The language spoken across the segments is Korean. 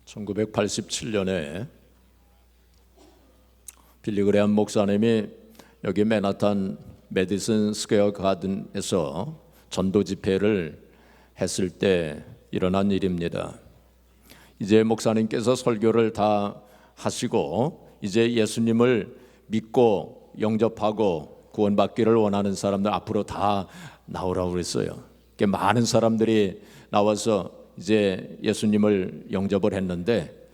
1987년에 빌리그레함 목사님이 여기 맨하탄 메디슨 스퀘어 가든에서 전도 집회를 했을 때 일어난 일입니다. 이제 목사님께서 설교를 다 하시고 이제 예수님을 믿고 영접하고 구원받기를 원하는 사람들 앞으로 다 나오라고 그랬어요. 많은 사람들이 나와서 이제 예수님을 영접을 했는데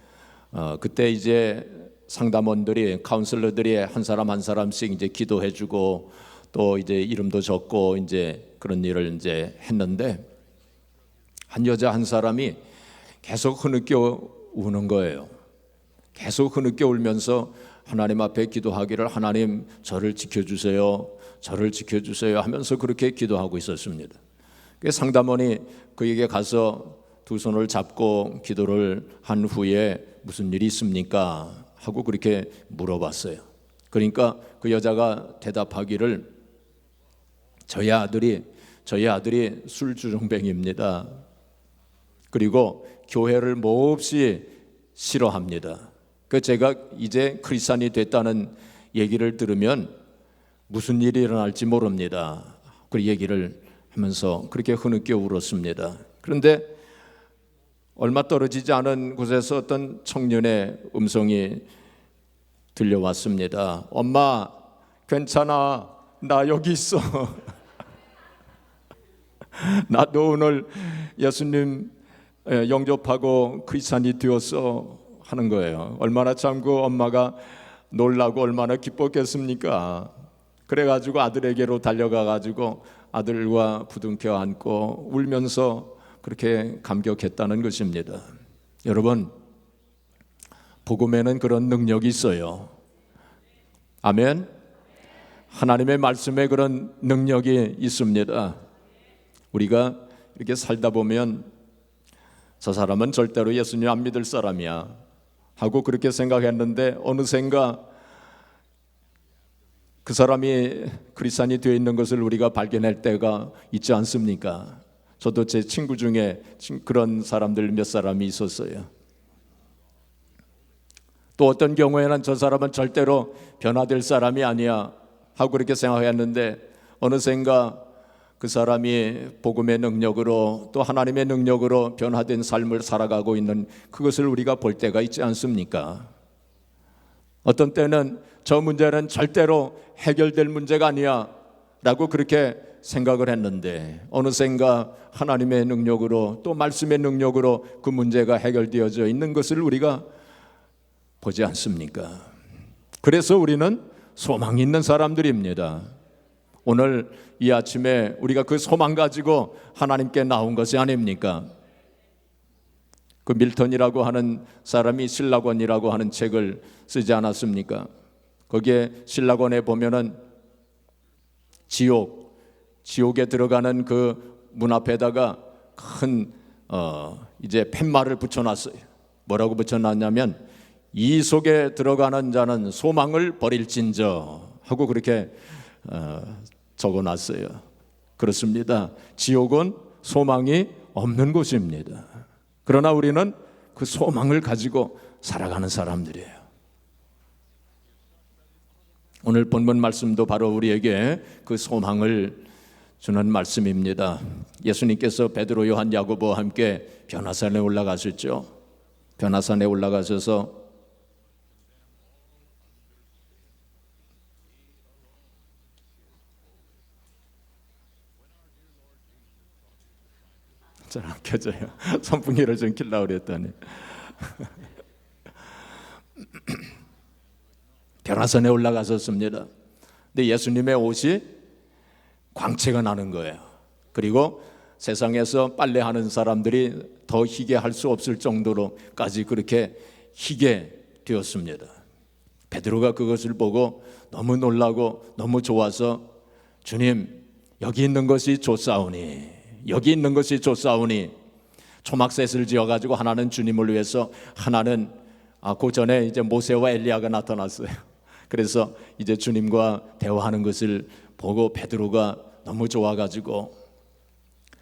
그때 이제 상담원들이 카운슬러들이 한 사람 한 사람씩 이제 기도해주고 또 이제 이름도 적고 이제 그런 일을 이제 했는데 한 여자 한 사람이 계속 흐느껴 우는 거예요. 계속 흐느껴 울면서 하나님 앞에 기도하기를 하나님 저를 지켜주세요, 저를 지켜주세요 하면서 그렇게 기도하고 있었습니다. 상담원이 그에게 가서 두 손을 잡고 기도를 한 후에 무슨 일이 있습니까? 하고 그렇게 물어봤어요. 그러니까 그 여자가 대답하기를 저희 아들이 술주정뱅입니다. 그리고 교회를 몹시 싫어합니다. 제가 이제 크리스찬이 됐다는 얘기를 들으면 무슨 일이 일어날지 모릅니다. 그 얘기를 하면서 그렇게 흐느껴 울었습니다. 그런데 얼마 떨어지지 않은 곳에서 어떤 청년의 음성이 들려왔습니다. 엄마, 괜찮아. 나 여기 있어. 나도 오늘 예수님 영접하고 크리스찬이 되었어 하는 거예요. 얼마나 참 그 엄마가 놀라고 얼마나 기뻤겠습니까? 그래가지고 아들에게로 달려가가지고 아들과 부둥켜 안고 울면서 그렇게 감격했다는 것입니다. 여러분, 복음에는 그런 능력이 있어요. 아멘. 하나님의 말씀에 그런 능력이 있습니다. 우리가 이렇게 살다 보면 저 사람은 절대로 예수님 안 믿을 사람이야 하고 그렇게 생각했는데 어느샌가 그 사람이 크리스찬이 되어 있는 것을 우리가 발견할 때가 있지 않습니까? 저도 제 친구 중에 그런 사람들 몇 사람이 있었어요. 또 어떤 경우에는 저 사람은 절대로 변화될 사람이 아니야 하고 그렇게 생각했는데 어느샌가 그 사람이 복음의 능력으로 또 하나님의 능력으로 변화된 삶을 살아가고 있는 그것을 우리가 볼 때가 있지 않습니까? 어떤 때는 저 문제는 절대로 해결될 문제가 아니야 라고 그렇게 생각을 했는데 어느샌가 하나님의 능력으로 또 말씀의 능력으로 그 문제가 해결되어져 있는 것을 우리가 보지 않습니까? 그래서 우리는 소망이 있는 사람들입니다. 오늘 이 아침에 우리가 그 소망 가지고 하나님께 나온 것이 아닙니까? 그 밀턴이라고 하는 사람이 신라권이라고 하는 책을 쓰지 않았습니까? 거기에 신라권에 보면은 지옥에 들어가는 그 문 앞에다가 큰 이제 팻말을 붙여놨어요. 뭐라고 붙여놨냐면 이 속에 들어가는 자는 소망을 버릴진저 하고 그렇게 적어놨어요. 그렇습니다. 지옥은 소망이 없는 곳입니다. 그러나 우리는 그 소망을 가지고 살아가는 사람들이에요. 오늘 본문 말씀도 바로 우리에게 그 소망을 주는 말씀입니다. 예수님께서 베드로, 요한, 야고보와 함께 변화산에 올라가셨죠. 변화산에 올라가셔서 잘 안 켜져요. 선풍기를 좀 켜려고 그랬더니 변화산에 올라가셨습니다. 근데 예수님의 옷이 광채가 나는 거예요. 그리고 세상에서 빨래하는 사람들이 더 희게 할 수 없을 정도로까지 그렇게 희게 되었습니다. 베드로가 그것을 보고 너무 놀라고 너무 좋아서 주님, 여기 있는 것이 좋사오니, 여기 있는 것이 좋사오니, 초막셋을 지어가지고 하나는 주님을 위해서, 하나는 그 전에 이제 모세와 엘리야가 나타났어요. 그래서 이제 주님과 대화하는 것을 보고 베드로가 너무 좋아가지고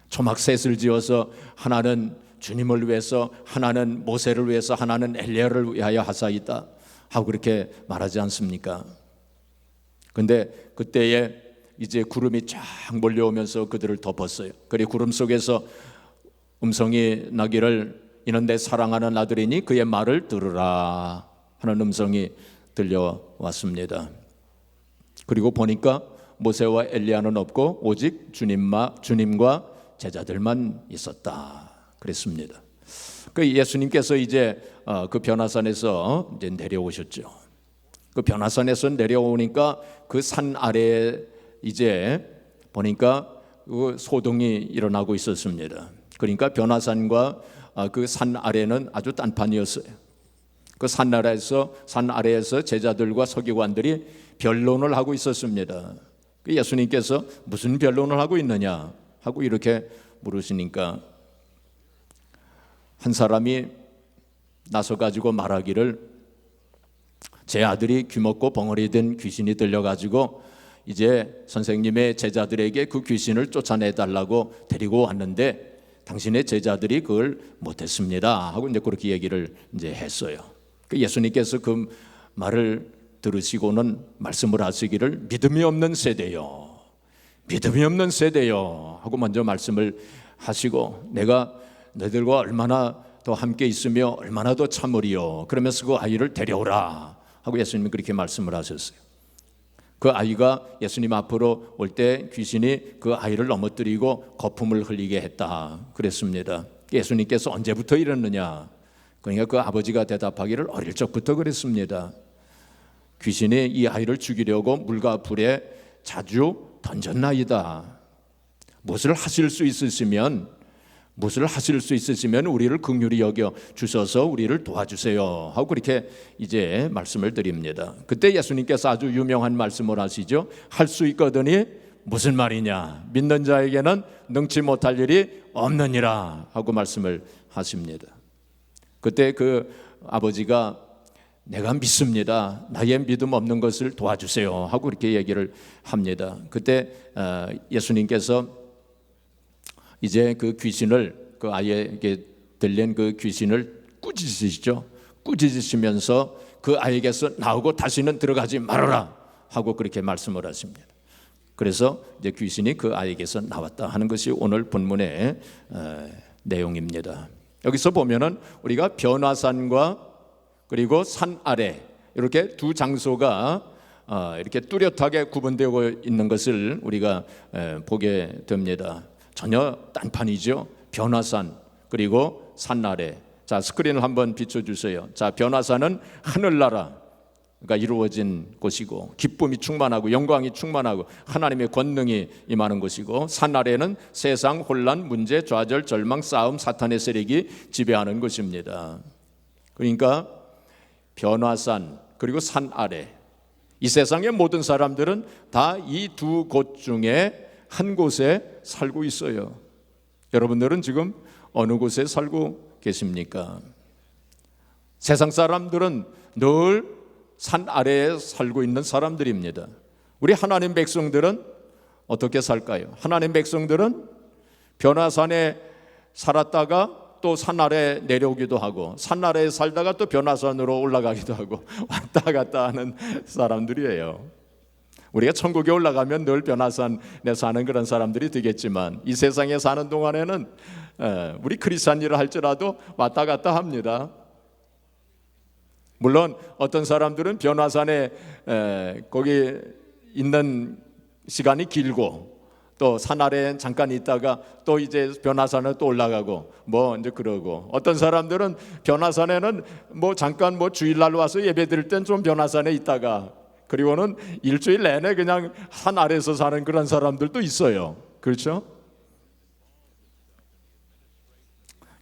초막셋을 지어서 하나는 주님을 위해서 하나는 모세를 위해서 하나는 엘리야를 위하여 하사이다 하고 그렇게 말하지 않습니까? 근데 그때에 이제 구름이 쫙 몰려오면서 그들을 덮었어요. 그리고 구름 속에서 음성이 나기를 이는 내 사랑하는 아들이니 그의 말을 들으라 하는 음성이 들려왔습니다. 그리고 보니까 모세와 엘리야는 없고 오직 주님과 제자들만 있었다 그랬습니다. 그 예수님께서 이제 그 변화산에서 이제 내려오셨죠. 그 변화산에서 내려오니까 그 산 아래에 이제 보니까 그 소동이 일어나고 있었습니다. 그러니까 변화산과 그 산 아래는 아주 딴판이었어요. 그 산 아래에서 제자들과 서기관들이 변론을 하고 있었습니다. 그 예수님께서 무슨 변론을 하고 있느냐 하고 이렇게 물으시니까 한 사람이 나서 가지고 말하기를 제 아들이 귀먹고 벙어리 된 귀신이 들려가지고 이제 선생님의 제자들에게 그 귀신을 쫓아내달라고 데리고 왔는데 당신의 제자들이 그걸 못했습니다 하고 이제 그렇게 얘기를 이제 했어요. 그 예수님께서 그 말을 들으시고는 말씀을 하시기를 믿음이 없는 세대요 하고 먼저 말씀을 하시고 내가 너희들과 얼마나 더 함께 있으며 얼마나 더 참으리요 그러면서 그 아이를 데려오라 하고 예수님이 그렇게 말씀을 하셨어요. 그 아이가 예수님 앞으로 올 때 귀신이 그 아이를 넘어뜨리고 거품을 흘리게 했다 그랬습니다. 예수님께서 언제부터 이랬느냐? 그러니까 그 아버지가 대답하기를 어릴 적부터 그랬습니다. 귀신이 이 아이를 죽이려고 물과 불에 자주 던졌나이다. 무엇을 하실 수 있으시면 우리를 긍휼히 여겨 주셔서 우리를 도와주세요 하고 그렇게 이제 말씀을 드립니다. 그때 예수님께서 아주 유명한 말씀을 하시죠. 할 수 있거든이 무슨 말이냐? 믿는 자에게는 능치 못할 일이 없느니라 하고 말씀을 하십니다. 그때 그 아버지가 내가 믿습니다. 나의 믿음 없는 것을 도와주세요 하고 이렇게 얘기를 합니다. 그때 예수님께서 이제 그 귀신을 그 아이에게 들린 그 귀신을 꾸짖으시면서 그 아이에게서 나오고 다시는 들어가지 말아라 하고 그렇게 말씀을 하십니다. 그래서 이제 귀신이 그 아이에게서 나왔다 하는 것이 오늘 본문의 내용입니다. 여기서 보면은 우리가 변화산과 그리고 산 아래 이렇게 두 장소가 이렇게 뚜렷하게 구분되고 있는 것을 우리가 보게 됩니다. 전혀 딴판이죠. 변화산 그리고 산 아래. 자, 스크린을 한번 비춰주세요. 자, 변화산은 하늘나라가 이루어진 곳이고 기쁨이 충만하고 영광이 충만하고 하나님의 권능이 임하는 곳이고 산 아래는 세상 혼란, 문제, 좌절, 절망, 싸움, 사탄의 세력이 지배하는 곳입니다. 그러니까 변화산 그리고 산 아래 이 세상의 모든 사람들은 다 이 두 곳 중에 한 곳에 살고 있어요. 여러분들은 지금 어느 곳에 살고 계십니까? 세상 사람들은 늘 산 아래에 살고 있는 사람들입니다. 우리 하나님 백성들은 어떻게 살까요? 하나님 백성들은 변화산에 살았다가 또 산 아래 내려오기도 하고 산 아래에 살다가 또 변화산으로 올라가기도 하고 왔다 갔다 하는 사람들이에요. 우리가 천국에 올라가면 늘 변화산에 사는 그런 사람들이 되겠지만 이 세상에 사는 동안에는 우리 크리스찬 일을 할지라도 왔다 갔다 합니다. 물론 어떤 사람들은 변화산에 거기 있는 시간이 길고 또 산 아래에 잠깐 있다가 또 이제 변화산에 또 올라가고 뭐 이제 그러고 어떤 사람들은 변화산에는 뭐 잠깐 뭐 주일날 와서 예배 드릴 땐 좀 변화산에 있다가 그리고는 일주일 내내 그냥 산 아래에서 사는 그런 사람들도 있어요. 그렇죠?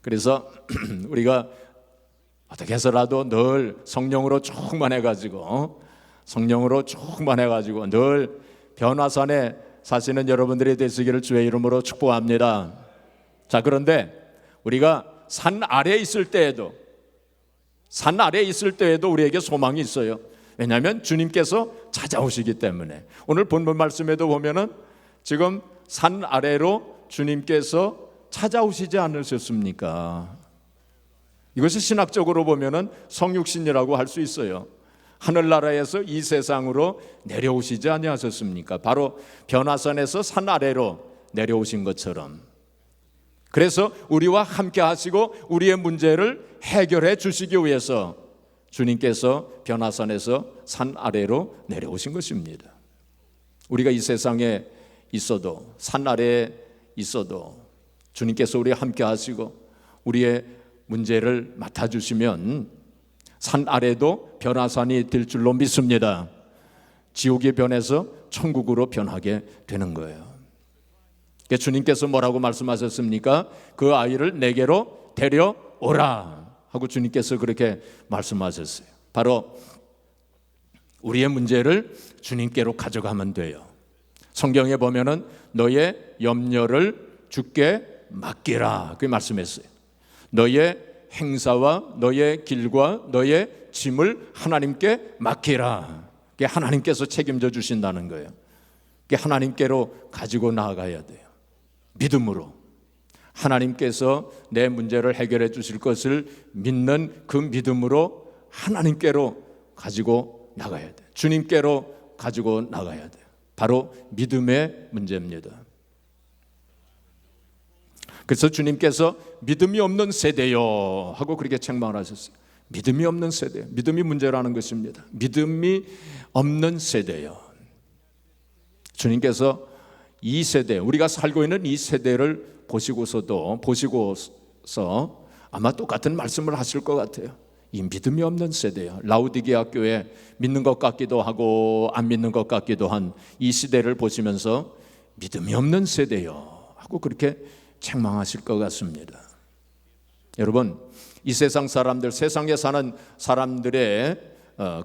그래서 우리가 어떻게 해서라도 늘 성령으로 충만해가지고 늘 변화산에 사시는 여러분들이 되시기를 주의 이름으로 축복합니다. 자, 그런데 우리가 산 아래에 있을 때에도 우리에게 소망이 있어요. 왜냐하면 주님께서 찾아오시기 때문에. 오늘 본문 말씀에도 보면은 지금 산 아래로 주님께서 찾아오시지 않으셨습니까? 이것이 신학적으로 보면은 성육신이라고 할 수 있어요. 하늘나라에서 이 세상으로 내려오시지 아니하셨습니까? 바로 변화산에서 산 아래로 내려오신 것처럼. 그래서 우리와 함께 하시고 우리의 문제를 해결해 주시기 위해서 주님께서 변화산에서 산 아래로 내려오신 것입니다. 우리가 이 세상에 있어도, 산 아래에 있어도 주님께서 우리와 함께 하시고 우리의 문제를 맡아주시면 산 아래도 변화산이 될 줄로 믿습니다. 지옥이 변해서 천국으로 변하게 되는 거예요. 그러니까 주님께서 뭐라고 말씀하셨습니까? 그 아이를 내게로 데려오라 하고 주님께서 그렇게 말씀하셨어요. 바로 우리의 문제를 주님께로 가져가면 돼요. 성경에 보면은 너의 염려를 주께 맡기라 그렇게 말씀했어요. 너의 행사와 너의 길과 너의 짐을 하나님께 맡기라. 그게 하나님께서 책임져 주신다는 거예요. 그게 하나님께로 가지고 나아가야 돼요. 믿음으로 하나님께서 내 문제를 해결해 주실 것을 믿는 그 믿음으로 하나님께로 가지고 나가야 돼요. 주님께로 가지고 나가야 돼요. 바로 믿음의 문제입니다. 그래서 주님께서 믿음이 없는 세대요 하고 그렇게 책망을 하셨어요. 믿음이 없는 세대요. 믿음이 문제라는 것입니다. 믿음이 없는 세대요. 주님께서 이 세대, 우리가 살고 있는 이 세대를 보시고서 아마 똑같은 말씀을 하실 것 같아요. 이 믿음이 없는 세대요. 라우디게아 교회 믿는 것 같기도 하고 안 믿는 것 같기도 한 이 시대를 보시면서 믿음이 없는 세대요 하고 그렇게 책망하실 것 같습니다. 여러분, 이 세상 사람들, 세상에 사는 사람들의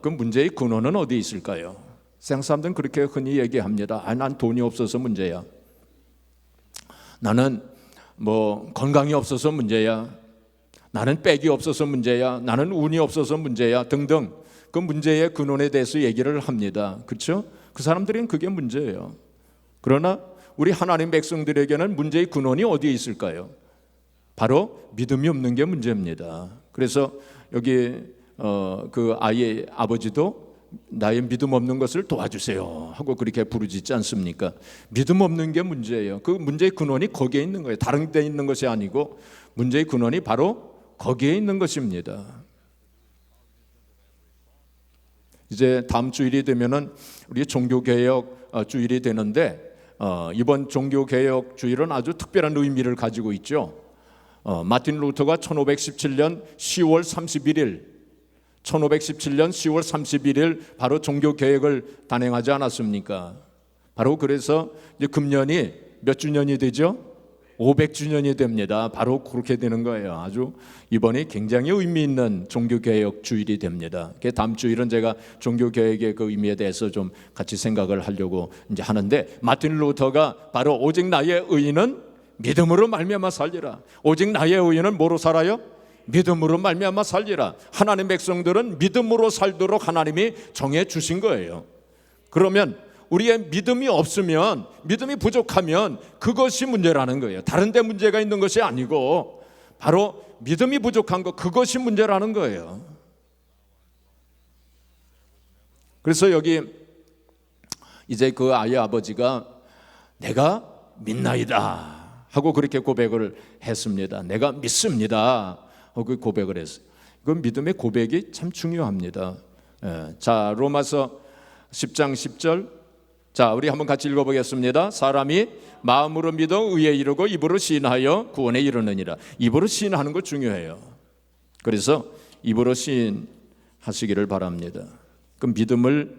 그 문제의 근원은 어디 있을까요? 세상 사람들은 그렇게 흔히 얘기합니다. 난 돈이 없어서 문제야. 나는 건강이 없어서 문제야. 나는 빽이 없어서 문제야. 나는 운이 없어서 문제야. 등등 그 문제의 근원에 대해서 얘기를 합니다. 그렇죠? 그 사람들은 그게 문제예요. 그러나 우리 하나님 백성들에게는 문제의 근원이 어디에 있을까요? 바로 믿음이 없는 게 문제입니다. 그래서 여기 그 아이의 아버지도 나의 믿음 없는 것을 도와주세요 하고 그렇게 부르짖지 않습니까? 믿음 없는 게 문제예요. 그 문제의 근원이 거기에 있는 거예요. 다른 데 있는 것이 아니고 문제의 근원이 바로 거기에 있는 것입니다. 이제 다음 주일이 되면은 우리 종교개혁 주일이 되는데 이번 종교개혁 주일은 아주 특별한 의미를 가지고 있죠. 마틴 루터가 1517년 10월 31일 바로 종교개혁을 단행하지 않았습니까? 바로 그래서 이제 금년이 몇 주년이 되죠? 500주년이 됩니다. 바로 그렇게 되는 거예요. 아주 이번이 굉장히 의미 있는 종교개혁 주일이 됩니다. 다음 주일은 제가 종교개혁의 그 의미에 대해서 좀 같이 생각을 하려고 이제 하는데, 마틴 루터가 바로 오직 나의 의인은 믿음으로 말미암아 살리라. 오직 나의 의인은 뭐로 살아요? 믿음으로 말미암아 살리라. 하나님 백성들은 믿음으로 살도록 하나님이 정해 주신 거예요. 그러면 우리의 믿음이 없으면, 믿음이 부족하면 그것이 문제라는 거예요. 다른 데 문제가 있는 것이 아니고 바로 믿음이 부족한 것, 그것이 문제라는 거예요. 그래서 여기 이제 그 아이의 아버지가 내가 믿나이다 하고 그렇게 고백을 했습니다. 내가 믿습니다 하고 고백을 했어요. 그 믿음의 고백이 참 중요합니다. 자, 로마서 10장 10절, 자, 우리 한번 같이 읽어보겠습니다. 사람이 마음으로 믿어 의에 이르고 입으로 시인하여 구원에 이르느니라. 입으로 시인하는 거 중요해요. 그래서 입으로 시인하시기를 바랍니다. 그 믿음을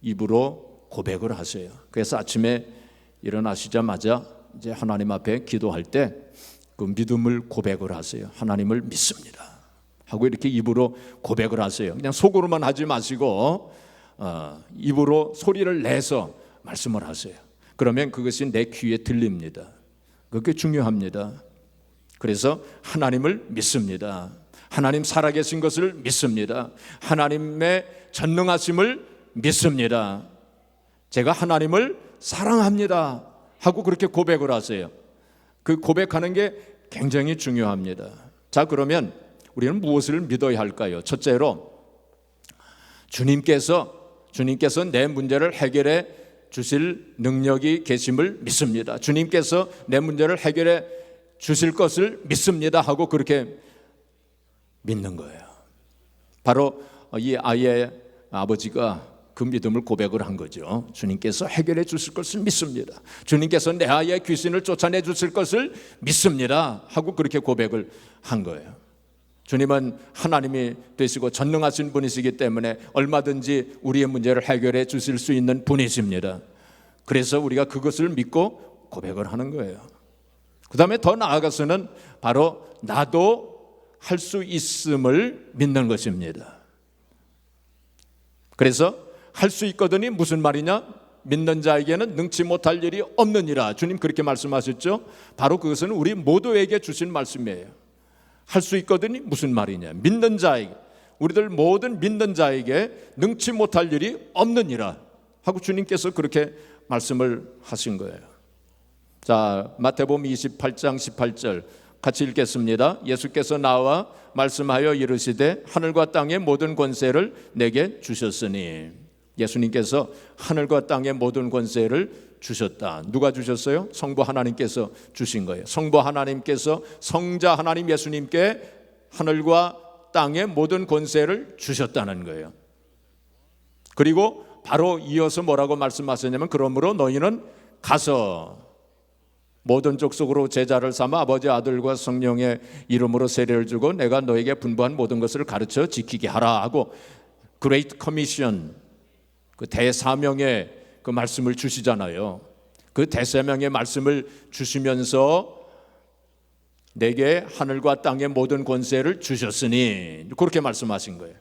입으로 고백을 하세요. 그래서 아침에 일어나시자마자 이제 하나님 앞에 기도할 때 그 믿음을 고백을 하세요. 하나님을 믿습니다 하고 이렇게 입으로 고백을 하세요. 그냥 속으로만 하지 마시고 입으로 소리를 내서 말씀을 하세요. 그러면 그것이 내 귀에 들립니다. 그게 중요합니다. 그래서 하나님을 믿습니다. 하나님 살아계신 것을 믿습니다. 하나님의 전능하심을 믿습니다. 제가 하나님을 사랑합니다 하고 그렇게 고백을 하세요. 그 고백하는 게 굉장히 중요합니다. 자, 그러면 우리는 무엇을 믿어야 할까요? 첫째로 주님께서 내 문제를 해결해 주실 능력이 계심을 믿습니다. 주님께서 내 문제를 해결해 주실 것을 믿습니다 하고 그렇게 믿는 거예요. 바로 이 아이의 아버지가 그 믿음을 고백을 한 거죠. 주님께서 해결해 주실 것을 믿습니다. 주님께서 내 아이의 귀신을 쫓아내 주실 것을 믿습니다 하고 그렇게 고백을 한 거예요. 주님은 하나님이 되시고 전능하신 분이시기 때문에 얼마든지 우리의 문제를 해결해 주실 수 있는 분이십니다. 그래서 우리가 그것을 믿고 고백을 하는 거예요. 그 다음에 더 나아가서는 바로 나도 할 수 있음을 믿는 것입니다. 그래서 할 수 있거든이 무슨 말이냐? 믿는 자에게는 능치 못할 일이 없느니라. 주님 그렇게 말씀하셨죠. 바로 그것은 우리 모두에게 주신 말씀이에요. 할 수 있거든이 무슨 말이냐? 믿는 자에게, 우리들 모든 믿는 자에게 능치 못할 일이 없느니라 하고 주님께서 그렇게 말씀을 하신 거예요. 자, 마태복음 28장 18절 같이 읽겠습니다. 예수께서 나와 말씀하여 이르시되 하늘과 땅의 모든 권세를 내게 주셨으니. 예수님께서 하늘과 땅의 모든 권세를 주셨다. 누가 주셨어요? 성부 하나님께서 주신 거예요. 성부 하나님께서 성자 하나님 예수님께 하늘과 땅의 모든 권세를 주셨다는 거예요. 그리고 바로 이어서 뭐라고 말씀하셨냐면 그러므로 너희는 가서 모든 족속으로 제자를 삼아 아버지 아들과 성령의 이름으로 세례를 주고 내가 너에게 분부한 모든 것을 가르쳐 지키게 하라 하고 그레이트 커미션, 그 대사명의 그 말씀을 주시잖아요. 그 대사명의 말씀을 주시면서 내게 하늘과 땅의 모든 권세를 주셨으니 그렇게 말씀하신 거예요.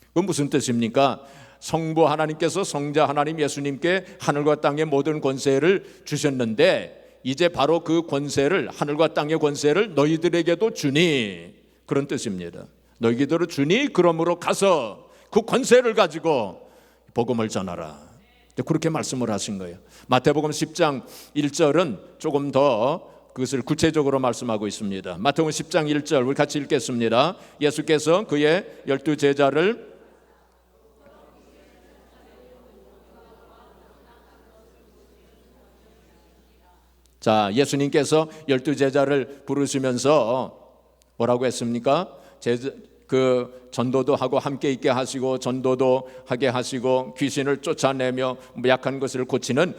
그건 무슨 뜻입니까? 성부 하나님께서 성자 하나님 예수님께 하늘과 땅의 모든 권세를 주셨는데 이제 바로 그 권세를, 하늘과 땅의 권세를 너희들에게도 주니, 그런 뜻입니다. 너희들을 주니 그러므로 가서 그 권세를 가지고 복음을 전하라. 그렇게 말씀을 하신 거예요. 마태복음 10장 1절은 조금 더 그것을 구체적으로 말씀하고 있습니다. 마태복음 10장 1절 우리 같이 읽겠습니다. 예수께서 그의 12 제자를 자, 예수님께서 12 제자를 부르시면서 뭐라고 했습니까? 그 전도도 하고 함께 있게 하시고 전도도 하게 하시고 귀신을 쫓아내며 약한 것을 고치는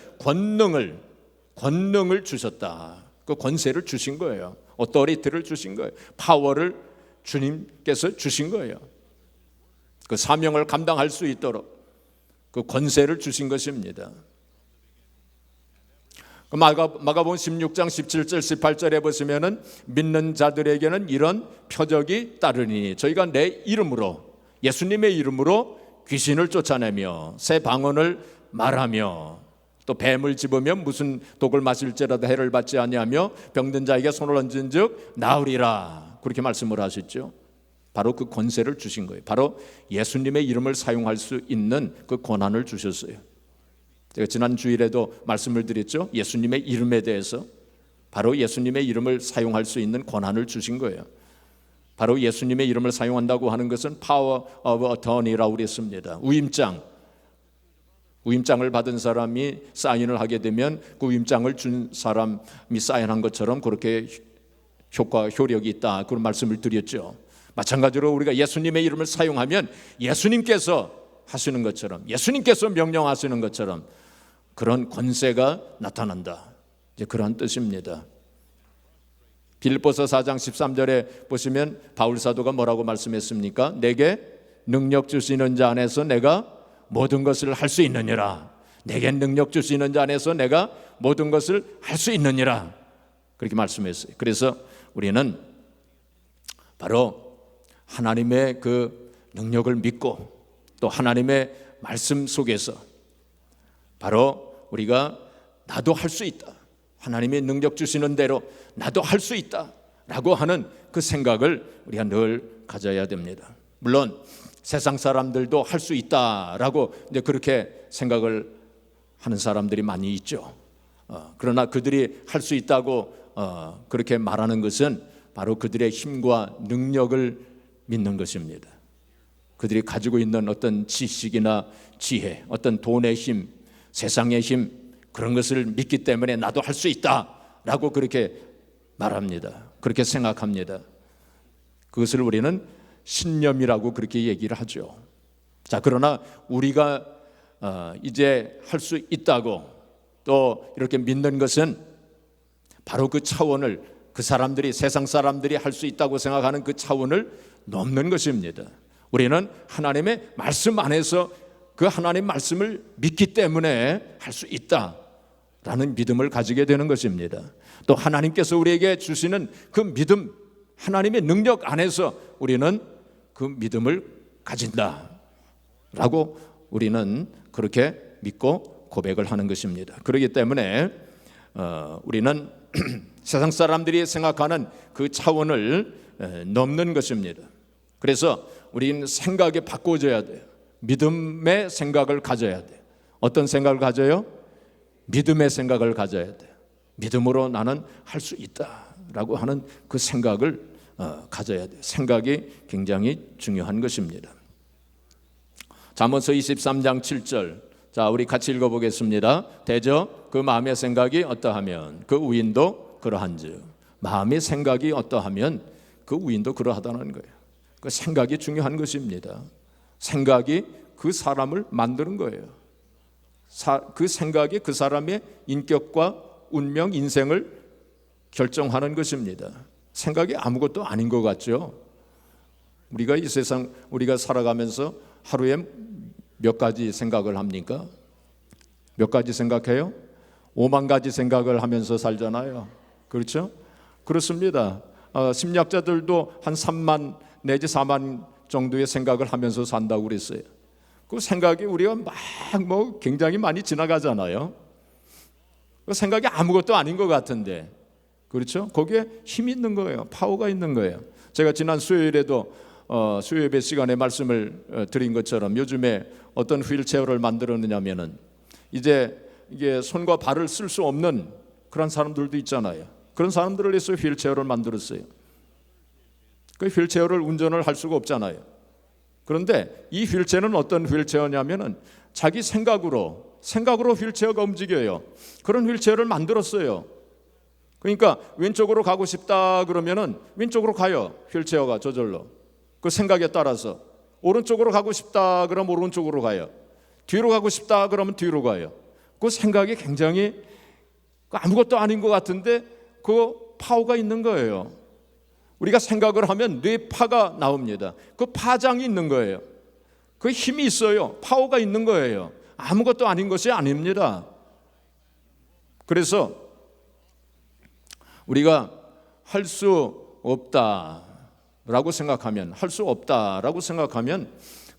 권능을 주셨다. 그 권세를 주신 거예요. 어토리티를 주신 거예요. 파워를 주님께서 주신 거예요. 그 사명을 감당할 수 있도록 그 권세를 주신 것입니다. 마가복음 16장 17절 18절에 보시면은 믿는 자들에게는 이런 표적이 따르니 저희가 내 이름으로 예수님의 이름으로 귀신을 쫓아내며 새 방언을 말하며 또 뱀을 집으면 무슨 독을 마실지라도 해를 받지 아니하며 병든 자에게 손을 얹은즉 나으리라 그렇게 말씀을 하셨죠. 바로 그 권세를 주신 거예요. 바로 예수님의 이름을 사용할 수 있는 그 권한을 주셨어요. 제가 지난 주일에도 말씀을 드렸죠. 예수님의 이름에 대해서 바로 예수님의 이름을 사용할 수 있는 권한을 주신 거예요. 바로 예수님의 이름을 사용한다고 하는 것은 파워 오브 어터니라고 그랬습니다. 우임장을 받은 사람이 사인을 하게 되면 그 우임장을 준 사람이 사인한 것처럼 그렇게 효력이 있다 그런 말씀을 드렸죠. 마찬가지로 우리가 예수님의 이름을 사용하면 예수님께서 하시는 것처럼 예수님께서 명령하시는 것처럼 그런 권세가 나타난다. 이제 그런 뜻입니다. 빌립보서 4장 13절에 보시면 바울 사도가 뭐라고 말씀했습니까? 내게 능력 주시는 자 안에서 내가 모든 것을 할 수 있느니라. 내게 능력 주시는 자 안에서 내가 모든 것을 할 수 있느니라. 그렇게 말씀했어요. 그래서 우리는 바로 하나님의 그 능력을 믿고 또 하나님의 말씀 속에서 바로 우리가 나도 할 수 있다. 하나님의 능력 주시는 대로 나도 할 수 있다 라고 하는 그 생각을 우리가 늘 가져야 됩니다. 물론 세상 사람들도 할 수 있다라고 이제 그렇게 생각을 하는 사람들이 많이 있죠. 그러나 그들이 할 수 있다고 그렇게 말하는 것은 바로 그들의 힘과 능력을 믿는 것입니다. 그들이 가지고 있는 어떤 지식이나 지혜, 어떤 돈의 힘, 세상의 힘, 그런 것을 믿기 때문에 나도 할 수 있다라고 그렇게 말합니다. 그렇게 생각합니다. 그것을 우리는 신념이라고 그렇게 얘기를 하죠. 자, 그러나 우리가 이제 할 수 있다고 또 이렇게 믿는 것은 바로 그 차원을, 그 사람들이, 세상 사람들이 할 수 있다고 생각하는 그 차원을 넘는 것입니다. 우리는 하나님의 말씀 안에서 그 하나님 말씀을 믿기 때문에 할 수 있다라는 믿음을 가지게 되는 것입니다. 또 하나님께서 우리에게 주시는 그 믿음, 하나님의 능력 안에서 우리는 그 믿음을 가진다라고 우리는 그렇게 믿고 고백을 하는 것입니다. 그렇기 때문에 우리는 세상 사람들이 생각하는 그 차원을 넘는 것입니다. 그래서 우리는 생각이 바꿔져야 돼요. 믿음의 생각을 가져야 돼요. 어떤 생각을 가져요? 믿음의 생각을 가져야 돼요. 믿음으로 나는 할 수 있다라고 하는 그 생각을 가져야 돼요. 생각이 굉장히 중요한 것입니다. 잠언서 23장 7절, 자, 우리 같이 읽어보겠습니다. 대저 그 마음의 생각이 어떠하면 그 우인도 그러한즉. 마음의 생각이 어떠하면 그 우인도 그러하다는 거예요. 그 생각이 중요한 것입니다. 생각이 그 사람을 만드는 거예요. 그 생각이 그 사람의 인격과 운명, 인생을 결정하는 것입니다. 생각이 아무것도 아닌 것 같죠. 우리가 이 세상, 우리가 살아가면서 하루에 몇 가지 생각을 합니까? 몇 가지 생각해요? 5만 가지 생각을 하면서 살잖아요. 그렇죠? 그렇습니다. 심리학자들도 한 3만 내지 4만 정도의 생각을 하면서 산다고 그랬어요. 그 생각이 우리가 막 굉장히 많이 지나가잖아요. 그 생각이 아무것도 아닌 것 같은데, 그렇죠? 거기에 힘이 있는 거예요. 파워가 있는 거예요. 제가 지난 수요일에도 수요예배 시간에 말씀을 드린 것처럼 요즘에 어떤 휠체어를 만들었느냐면은 이제 이게 손과 발을 쓸 수 없는 그런 사람들도 있잖아요. 그런 사람들을 위해서 휠체어를 만들었어요. 그 휠체어를 운전을 할 수가 없잖아요. 그런데 이 휠체어는 어떤 휠체어냐면은 자기 생각으로 휠체어가 움직여요. 그런 휠체어를 만들었어요. 그러니까 왼쪽으로 가고 싶다 그러면은 왼쪽으로 가요. 휠체어가 저절로. 그 생각에 따라서 오른쪽으로 가고 싶다 그러면 오른쪽으로 가요. 뒤로 가고 싶다 그러면 뒤로 가요. 그 생각이 굉장히 아무것도 아닌 것 같은데 그 파워가 있는 거예요. 우리가 생각을 하면 뇌파가 나옵니다. 그 파장이 있는 거예요. 그 힘이 있어요. 파워가 있는 거예요. 아무것도 아닌 것이 아닙니다. 그래서 우리가 할 수 없다라고 생각하면, 할 수 없다라고 생각하면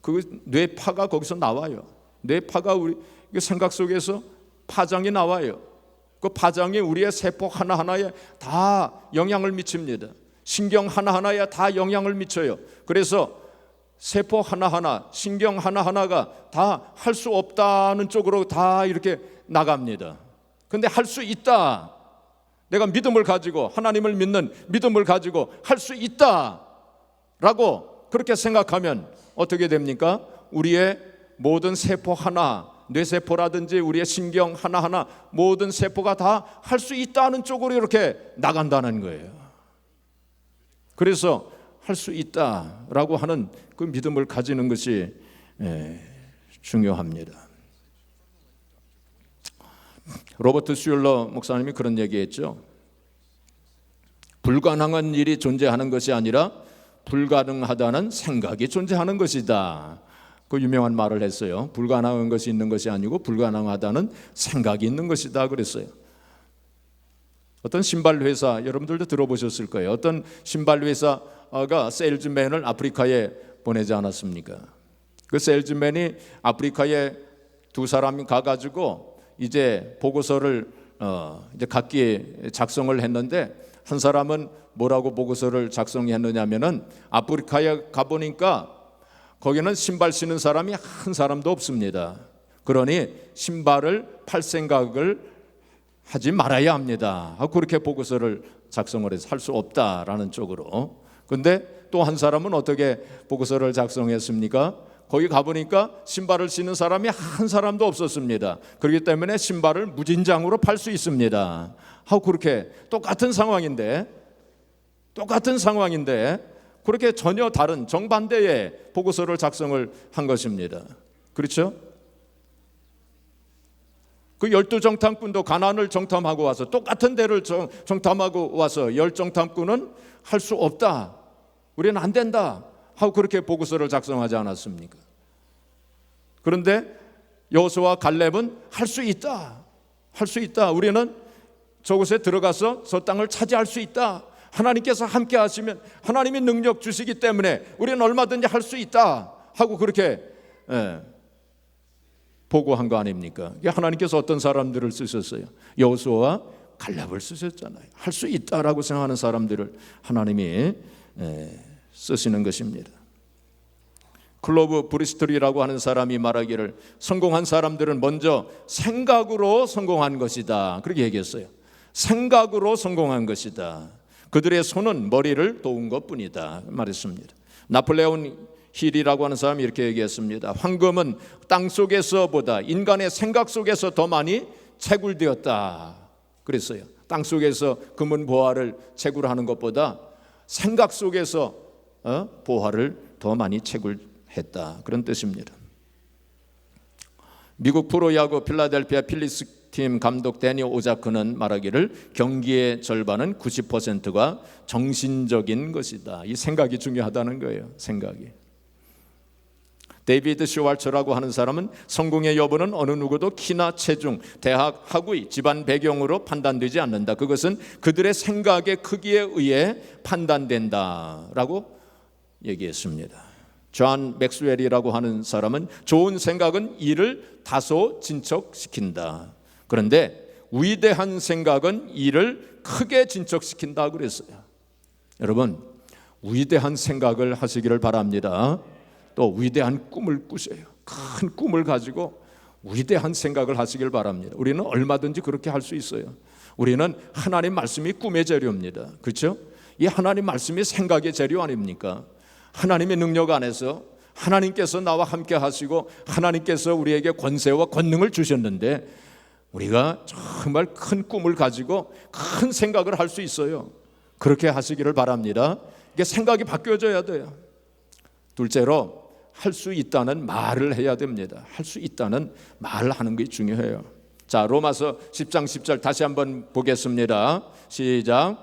그 뇌파가 거기서 나와요. 뇌파가 우리 생각 속에서 파장이 나와요. 그 파장이 우리의 세포 하나하나에 다 영향을 미칩니다. 신경 하나하나에 다 영향을 미쳐요. 그래서 세포 하나하나, 신경 하나하나가 다 할 수 없다는 쪽으로 다 이렇게 나갑니다. 근데 할 수 있다, 내가 믿음을 가지고, 하나님을 믿는 믿음을 가지고 할 수 있다라고 그렇게 생각하면 어떻게 됩니까? 우리의 모든 세포 하나, 뇌세포라든지 우리의 신경 하나하나 모든 세포가 다 할 수 있다는 쪽으로 이렇게 나간다는 거예요. 그래서 할 수 있다라고 하는 그 믿음을 가지는 것이 중요합니다. 로버트 슐러 목사님이 그런 얘기했죠. 불가능한 일이 존재하는 것이 아니라 불가능하다는 생각이 존재하는 것이다. 그 유명한 말을 했어요. 불가능한 것이 있는 것이 아니고 불가능하다는 생각이 있는 것이다 그랬어요. 어떤 신발 회사, 여러분들도 들어보셨을 거예요. 어떤 신발 회사가 세일즈맨을 아프리카에 보내지 않았습니까? 그 세일즈맨이 아프리카에 두 사람이 가가지고 이제 보고서를 이제 각기 작성을 했는데, 한 사람은 뭐라고 보고서를 작성했느냐면은 아프리카에 가보니까 거기는 신발 신는 사람이 한 사람도 없습니다. 그러니 신발을 팔 생각을 하지 말아야 합니다. 그렇게 보고서를 작성을 해서 할 수 없다라는 쪽으로 근데 또 한 사람은 어떻게 보고서를 작성했습니까? 거기 가보니까 신발을 신는 사람이 한 사람도 없었습니다. 그렇기 때문에 신발을 무진장으로 팔 수 있습니다 하고, 그렇게 똑같은 상황인데 그렇게 전혀 다른 정반대의 보고서를 작성을 한 것입니다. 그렇죠? 그 12정탐꾼도 가나안을 정탐하고 와서 똑같은 데를 정탐하고 와서 10정탐꾼은 할 수 없다, 우리는 안 된다 하고 그렇게 보고서를 작성하지 않았습니까? 그런데 여호수아와 갈렙은 할 수 있다, 우리는 저곳에 들어가서 저 땅을 차지할 수 있다, 하나님께서 함께 하시면, 하나님이 능력 주시기 때문에 우리는 얼마든지 할 수 있다 하고 그렇게 보고한 거 아닙니까? 하나님께서 어떤 사람들을 쓰셨어요? 여호수아와 갈렙을 쓰셨잖아요. 할 수 있다라고 생각하는 사람들을 하나님이 쓰시는 것입니다. 클로브 브리스톨이라고 하는 사람이 말하기를, 성공한 사람들은 먼저 생각으로 성공한 것이다, 그렇게 얘기했어요. 생각으로 성공한 것이다. 그들의 손은 머리를 도운 것뿐이다 말했습니다. 나폴레온 힐이라고 하는 사람이 이렇게 얘기했습니다. 황금은 땅속에서보다 인간의 생각 속에서 더 많이 채굴되었다 그랬어요. 땅속에서 금은 보화를 채굴하는 것보다 생각 속에서 보화를 더 많이 채굴했다, 그런 뜻입니다. 미국 프로야구 필라델피아 필리스 팀 감독 데니 오자크는 말하기를, 경기의 절반은 90%가 정신적인 것이다. 이 생각이 중요하다는 거예요. 생각이. 데이비드 슈왈처라고 하는 사람은, 성공의 여부는 어느 누구도 키나 체중, 대학, 학위, 집안 배경으로 판단되지 않는다. 그것은 그들의 생각의 크기에 의해 판단된다라고 얘기했습니다. 존 맥스웰이라고 하는 사람은, 좋은 생각은 일을 다소 진척시킨다, 그런데 위대한 생각은 일을 크게 진척시킨다 그랬어요. 여러분, 위대한 생각을 하시기를 바랍니다. 또 위대한 꿈을 꾸세요. 큰 꿈을 가지고 위대한 생각을 하시길 바랍니다. 우리는 얼마든지 그렇게 할 수 있어요. 우리는 하나님 말씀이 꿈의 재료입니다. 그렇죠? 이 하나님 말씀이 생각의 재료 아닙니까? 하나님의 능력 안에서 하나님께서 나와 함께 하시고 하나님께서 우리에게 권세와 권능을 주셨는데, 우리가 정말 큰 꿈을 가지고 큰 생각을 할 수 있어요. 그렇게 하시기를 바랍니다. 이게 생각이 바뀌어져야 돼요. 둘째로, 할 수 있다는 말을 해야 됩니다. 할 수 있다는 말을 하는 게 중요해요. 자, 로마서 10장 10절 다시 한번 보겠습니다. 시작.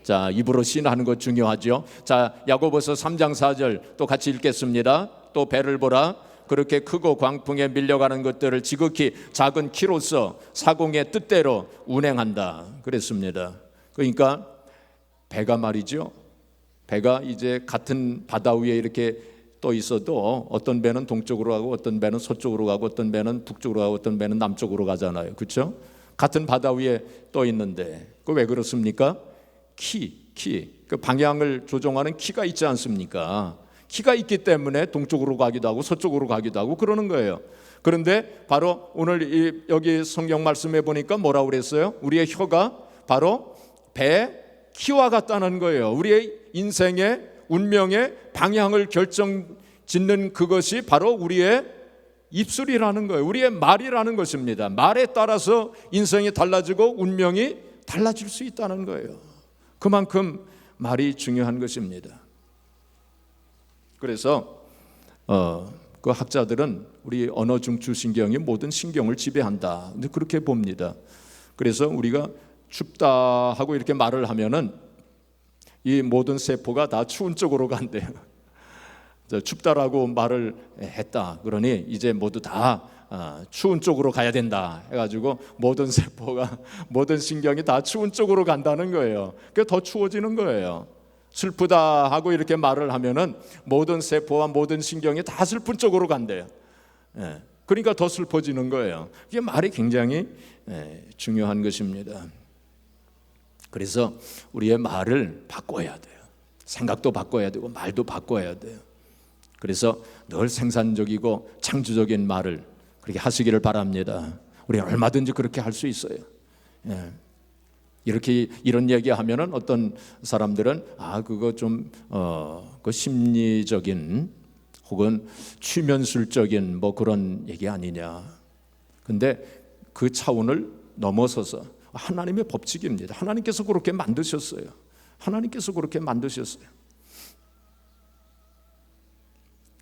자, 입으로 신하는 것 중요하죠. 자, 야고보서 3장 4절 또 같이 읽겠습니다. 또 배를 보라. 그렇게 크고 광풍에 밀려가는 것들을 지극히 작은 키로서 사공의 뜻대로 운행한다 그랬습니다. 그러니까 배가 말이죠. 배가 이제 같은 바다 위에 이렇게 떠 있어도 어떤 배는 동쪽으로 가고 어떤 배는 서쪽으로 가고 어떤 배는 북쪽으로 가고 어떤 배는 남쪽으로 가잖아요. 그렇죠? 같은 바다 위에 떠 있는데 그 왜 그렇습니까? 그 방향을 조종하는 키가 있지 않습니까? 키가 있기 때문에 동쪽으로 가기도 하고 서쪽으로 가기도 하고 그러는 거예요. 그런데 바로 오늘 여기 성경 말씀에 보니까 뭐라고 그랬어요? 우리의 혀가 바로 배 키와 같다는 거예요. 우리의 인생의 운명의 방향을 결정짓는 그것이 바로 우리의 입술이라는 거예요. 우리의 말이라는 것입니다. 말에 따라서 인생이 달라지고 운명이 달라질 수 있다는 거예요. 그만큼 말이 중요한 것입니다. 그래서 그 학자들은 우리 언어 중추신경이 모든 신경을 지배한다, 그렇게 봅니다. 그래서 우리가 춥다 하고 이렇게 말을 하면은 이 모든 세포가 다 추운 쪽으로 간대요. 춥다라고 말을 했다, 그러니 이제 모두 다 추운 쪽으로 가야 된다 해가지고 모든 세포가, 모든 신경이 다 추운 쪽으로 간다는 거예요. 그게 더 추워지는 거예요. 슬프다 하고 이렇게 말을 하면은 모든 세포와 모든 신경이 다 슬픈 쪽으로 간대요. 그러니까 더 슬퍼지는 거예요. 이게 말이 굉장히 중요한 것입니다. 그래서 우리의 말을 바꿔야 돼요. 생각도 바꿔야 되고 말도 바꿔야 돼요. 그래서 늘 생산적이고 창조적인 말을 그렇게 하시기를 바랍니다. 우리 얼마든지 그렇게 할 수 있어요. 이렇게 이런 얘기하면은 어떤 사람들은 그거 좀 그 심리적인 혹은 취면술적인 뭐 그런 얘기 아니냐. 근데 그 차원을 넘어서서 하나님의 법칙입니다. 하나님께서 그렇게 만드셨어요. 하나님께서 그렇게 만드셨어요.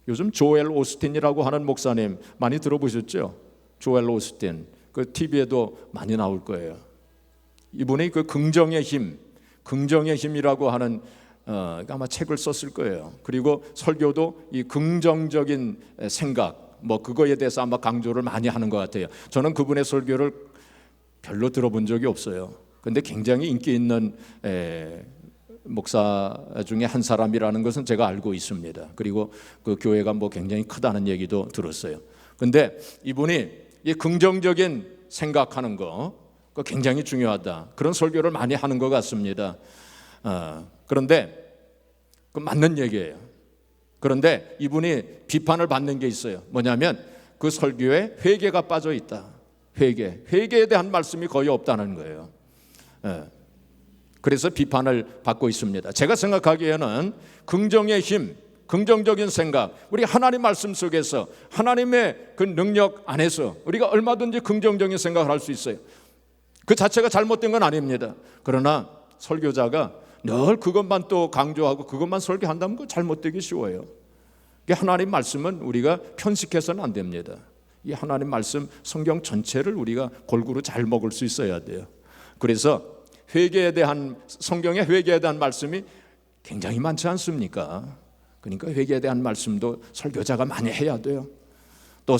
요즘 조엘 오스틴이라고 하는 목사님 많이 들어보셨죠? 조엘 오스틴. 그 TV에도 많이 나올 거예요. 이분이 그 긍정의 힘이라고 하는 아마 책을 썼을 거예요. 그리고 설교도 이 긍정적인 생각 뭐 그거에 대해서 아마 강조를 많이 하는 것 같아요. 저는 그분의 설교를 별로 들어본 적이 없어요. 근데 굉장히 인기 있는 목사 중에 한 사람이라는 것은 제가 알고 있습니다. 그리고 그 교회가 뭐 굉장히 크다는 얘기도 들었어요. 근데 이분이 이 긍정적인 생각하는 거 그거 굉장히 중요하다. 그런 설교를 많이 하는 것 같습니다. 그런데 그 맞는 얘기예요. 그런데 이분이 비판을 받는 게 있어요. 뭐냐면 그 설교에 회개가 빠져 있다. 회개에 대한 말씀이 거의 없다는 거예요. 그래서 비판을 받고 있습니다. 제가 생각하기에는 긍정의 힘, 긍정적인 생각, 우리 하나님 말씀 속에서 하나님의 그 능력 안에서 우리가 얼마든지 긍정적인 생각을 할 수 있어요. 그 자체가 잘못된 건 아닙니다. 그러나 설교자가 늘 그것만 또 강조하고 그것만 설교한다면 그거 잘못되기 쉬워요. 하나님 말씀은 우리가 편식해서는 안 됩니다. 이 하나님 말씀 성경 전체를 우리가 골고루 잘 먹을 수 있어야 돼요. 그래서 성경의 회개에 대한 말씀이 굉장히 많지 않습니까? 그러니까 회개에 대한 말씀도 설교자가 많이 해야 돼요. 또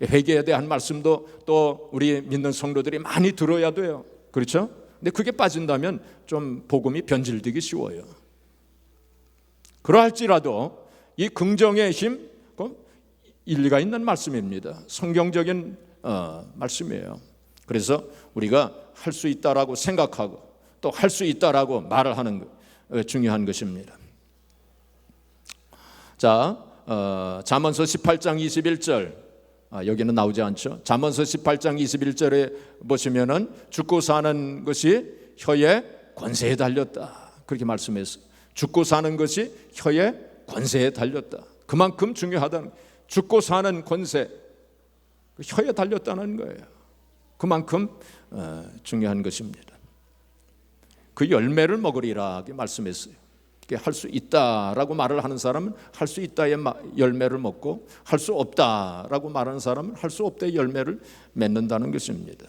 회개에 대한 말씀도 또 우리 믿는 성도들이 많이 들어야 돼요. 그렇죠? 근데 그게 빠진다면 좀 복음이 변질되기 쉬워요. 그러할지라도 이 긍정의 힘, 일리가 있는 말씀입니다. 성경적인 말씀이에요. 그래서 우리가 할 수 있다라고 생각하고 또 할 수 있다라고 말을 하는 것 중요한 것입니다. 자, 잠언서 18장 21절 여기는 나오지 않죠. 잠언서 18장 21절에 보시면은 죽고 사는 것이 혀의 권세에 달렸다. 그렇게 말씀했어요. 죽고 사는 것이 혀의 권세에 달렸다. 그만큼 중요하다는 거예요. 죽고 사는 권세, 혀에 달렸다는 거예요. 그만큼 중요한 것입니다. 그 열매를 먹으리라 이렇게 말씀했어요. 할 수 있다라고 말을 하는 사람은 할 수 있다의 열매를 먹고 할 수 없다라고 말하는 사람은 할 수 없다의 열매를 맺는다는 것입니다.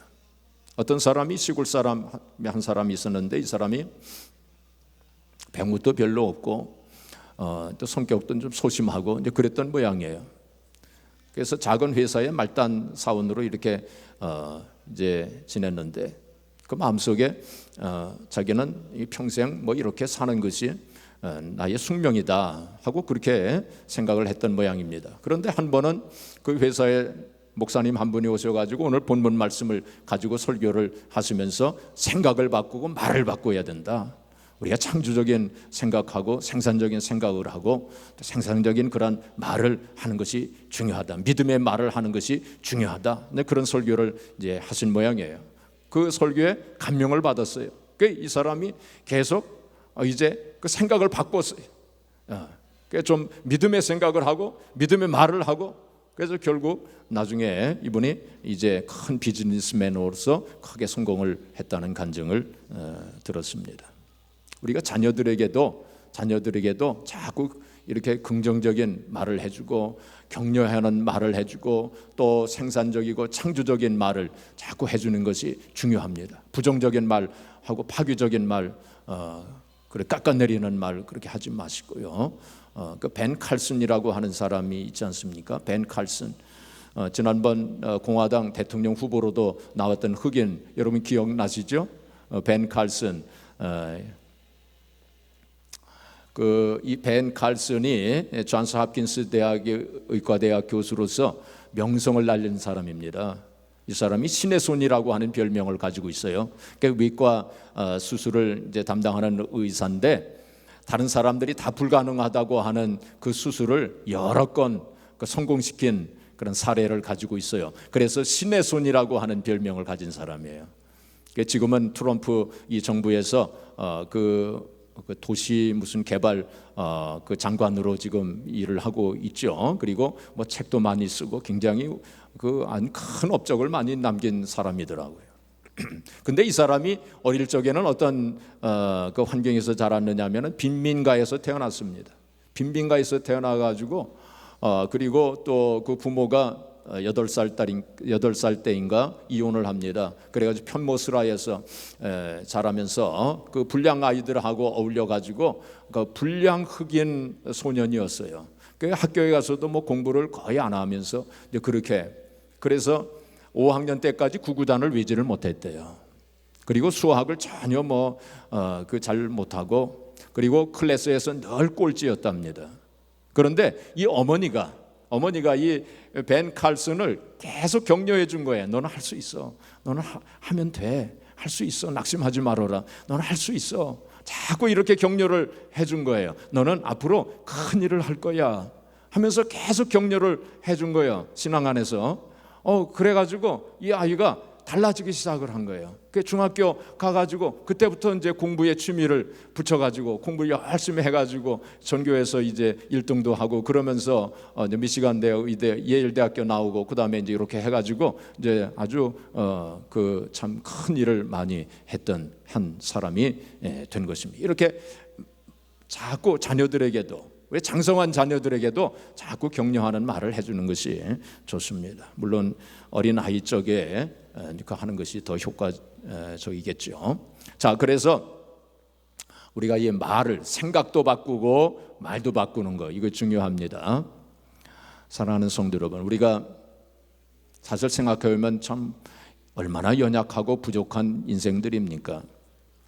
어떤 사람이 시골 사람 한 사람이 있었는데 이 사람이 배무도 별로 없고 또 성격도 좀 소심하고 이제 그랬던 모양이에요. 그래서 작은 회사의 말단 사원으로 이렇게 이제 지냈는데 그 마음속에 자기는 평생 뭐 이렇게 사는 것이 나의 숙명이다 하고 그렇게 생각을 했던 모양입니다. 그런데 한 번은 그 회사에 목사님 한 분이 오셔가지고 오늘 본문 말씀을 가지고 설교를 하시면서 생각을 바꾸고 말을 바꿔야 된다. 우리가 창조적인 생각하고 생산적인 생각을 하고 생산적인 그런 말을 하는 것이 중요하다. 믿음의 말을 하는 것이 중요하다. 그런 설교를 이제 하신 모양이에요. 그 설교에 감명을 받았어요. 이 사람이 계속 이제 그 생각을 바꿨어요. 좀 믿음의 생각을 하고 믿음의 말을 하고 그래서 결국 나중에 이분이 이제 큰 비즈니스맨으로서 크게 성공을 했다는 간증을 들었습니다. 우리가 자녀들에게도 자꾸 이렇게 긍정적인 말을 해주고 격려하는 말을 해주고 또 생산적이고 창조적인 말을 자꾸 해주는 것이 중요합니다. 부정적인 말하고 파괴적인 말, 그래 깎아내리는 말 그렇게 하지 마시고요. 그 벤 칼슨이라고 하는 사람이 있지 않습니까? 벤 칼슨. 지난번 공화당 대통령 후보로도 나왔던 흑인 여러분 기억나시죠? 벤 칼슨. 이 벤 칼슨이 존스 홉킨스 대학의 의과대학 교수로서 명성을 날린 사람입니다. 이 사람이 신의 손이라고 하는 별명을 가지고 있어요. 그러니까 외과 수술을 이제 담당하는 의사인데 다른 사람들이 다 불가능하다고 하는 그 수술을 여러 건 성공시킨 그런 사례를 가지고 있어요. 그래서 신의 손이라고 하는 별명을 가진 사람이에요. 지금은 트럼프 이 정부에서 그 도시 무슨 개발 그 장관으로 지금 일을 하고 있죠. 그리고 뭐 책도 많이 쓰고 굉장히 그 큰 업적을 많이 남긴 사람이더라고요. 근데 이 사람이 어릴 적에는 어떤 그 환경에서 자랐느냐면은 빈민가에서 태어났습니다. 빈민가에서 태어나가지고 그리고 또 그 부모가 8살 때인가 이혼을 합니다. 그래가지고 편모스라에서 자라면서 그 불량 아이들하고 어울려가지고 그 불량 흑인 소년이었어요. 그 학교에 가서도 뭐 공부를 거의 안 하면서 이제 그렇게 그래서 5학년 때까지 구구단을 외지를 못했대요. 그리고 수학을 전혀 그 잘 못하고 그리고 클래스에서 늘 꼴찌였답니다. 그런데 이 어머니가 이 벤 칼슨을 계속 격려해 준 거예요. 너는 할 수 있어. 너는 하면 돼. 할 수 있어. 낙심하지 말아라. 너는 할 수 있어. 자꾸 이렇게 격려를 해 준 거예요. 너는 앞으로 큰 일을 할 거야 하면서 계속 격려를 해 준 거예요. 신앙 안에서. 그래가지고 이 아이가 달라지기 시작을 한 거예요. 그 중학교 가가지고 그때부터 이제 공부에 취미를 붙여가지고 공부 열심히 해가지고 전교에서 이제 1등도 하고 그러면서 미시간 의대 예일대학교 나오고 그 다음에 이제 이렇게 해가지고 이제 아주 그 참 큰 일을 많이 했던 한 사람이 된 것입니다. 이렇게 자꾸 자녀들에게도 왜 장성한 자녀들에게도 자꾸 격려하는 말을 해주는 것이 좋습니다. 물론 어린 아이 쪽에 하는 것이 더 효과적이겠죠. 자, 그래서 우리가 이 말을 생각도 바꾸고 말도 바꾸는 거 이거 중요합니다. 사랑하는 성도 여러분, 우리가 사실 생각해보면 참 얼마나 연약하고 부족한 인생들입니까?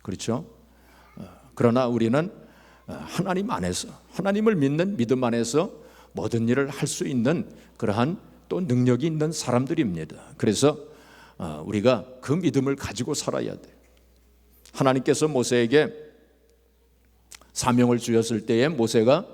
그렇죠? 그러나 우리는 하나님 안에서 하나님을 믿는 믿음 안에서 모든 일을 할 수 있는 그러한 또 능력이 있는 사람들입니다. 그래서 우리가 그 믿음을 가지고 살아야 돼요. 하나님께서 모세에게 사명을 주셨을 때에 모세가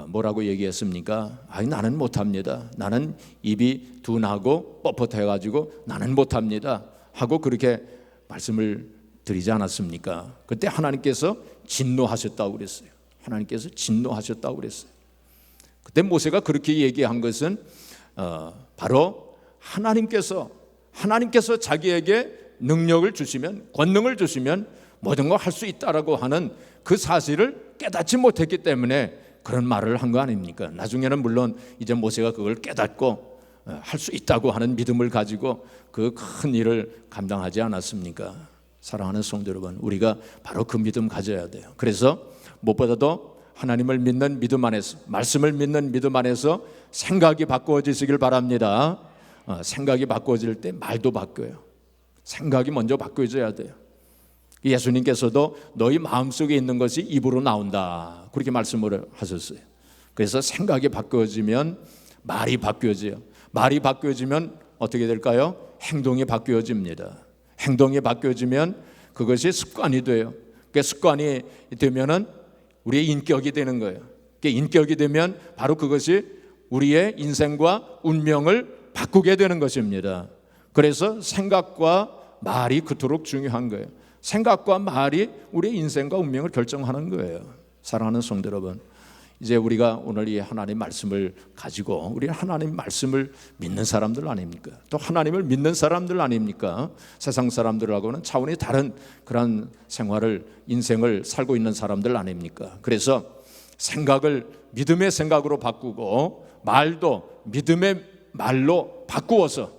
뭐라고 얘기했습니까? 나는 못합니다. 나는 입이 둔하고 뻣뻣해가지고 나는 못합니다 하고 그렇게 말씀을 드리지 않았습니까? 그때 하나님께서 진노하셨다고 그랬어요. 하나님께서 진노하셨다고 그랬어요. 그때 모세가 그렇게 얘기한 것은 바로 하나님께서 자기에게 능력을 주시면 권능을 주시면 모든 걸 할 수 있다라고 하는 그 사실을 깨닫지 못했기 때문에 그런 말을 한 거 아닙니까? 나중에는 물론 이제 모세가 그걸 깨닫고 할 수 있다고 하는 믿음을 가지고 그 큰 일을 감당하지 않았습니까? 사랑하는 성도 여러분, 우리가 바로 그 믿음 가져야 돼요. 그래서 무엇보다도 하나님을 믿는 믿음 안에서 말씀을 믿는 믿음 안에서 생각이 바꾸어지시길 바랍니다. 생각이 바꾸어질 때 말도 바뀌어요. 생각이 먼저 바뀌어져야 돼요. 예수님께서도 너희 마음속에 있는 것이 입으로 나온다 그렇게 말씀을 하셨어요. 그래서 생각이 바뀌어지면 말이 바뀌어져요. 말이 바뀌어지면 어떻게 될까요? 행동이 바뀌어집니다. 행동이 바뀌어지면 그것이 습관이 돼요. 그 습관이 되면은 우리의 인격이 되는 거예요. 인격이 되면 바로 그것이 우리의 인생과 운명을 바꾸게 되는 것입니다. 그래서 생각과 말이 그토록 중요한 거예요. 생각과 말이 우리의 인생과 운명을 결정하는 거예요. 사랑하는 성도 여러분, 이제 우리가 오늘 이 하나님 말씀을 가지고 우리 하나님 말씀을 믿는 사람들 아닙니까? 또 하나님을 믿는 사람들 아닙니까? 세상 사람들하고는 차원이 다른 그런 생활을 인생을 살고 있는 사람들 아닙니까? 그래서 생각을 믿음의 생각으로 바꾸고 말도 믿음의 말로 바꾸어서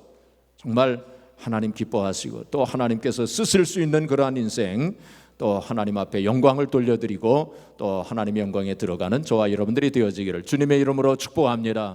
정말 하나님 기뻐하시고 또 하나님께서 쓰실 수 있는 그러한 인생, 또 하나님 앞에 영광을 돌려드리고 또 하나님의 영광에 들어가는 저와 여러분들이 되어지기를 주님의 이름으로 축복합니다.